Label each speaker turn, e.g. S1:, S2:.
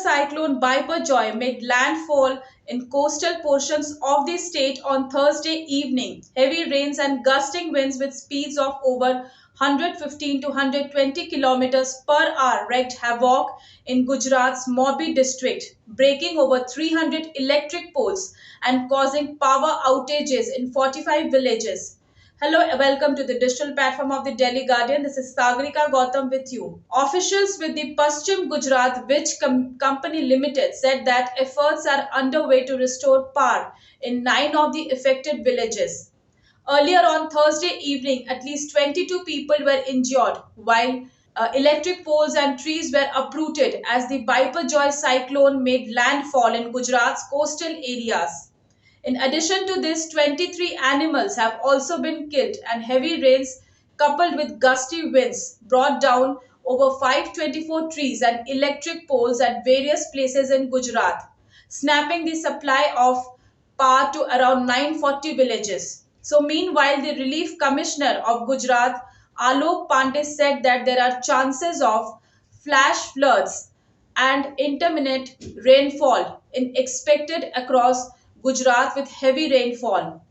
S1: Cyclone Biparjoy made landfall in coastal portions of the state on Thursday evening. Heavy rains and gusting winds with speeds of over 115 to 120 kilometers per hour wreaked havoc in Gujarat's Morbi district, breaking over 300 electric poles and causing power outages in 45 villages. Hello, welcome to the digital platform of the Delhi Guardian. This is Sagarika Gautam with you. Officials with the Paschim Gujarat Witch Company Limited said that efforts are underway to restore power in 9 of the affected villages. Earlier on Thursday evening, at least 22 people were injured, while electric poles and trees were uprooted as the Biparjoy cyclone made landfall in Gujarat's coastal areas. In addition to this, 23 animals have also been killed, and heavy rains coupled with gusty winds brought down over 524 trees and electric poles at various places in Gujarat, snapping the supply of power to around 940 villages. So, meanwhile, the Relief Commissioner of Gujarat, Alok Pandey, said that there are chances of flash floods and intermittent rainfall in expected across Gujarat with heavy rainfall.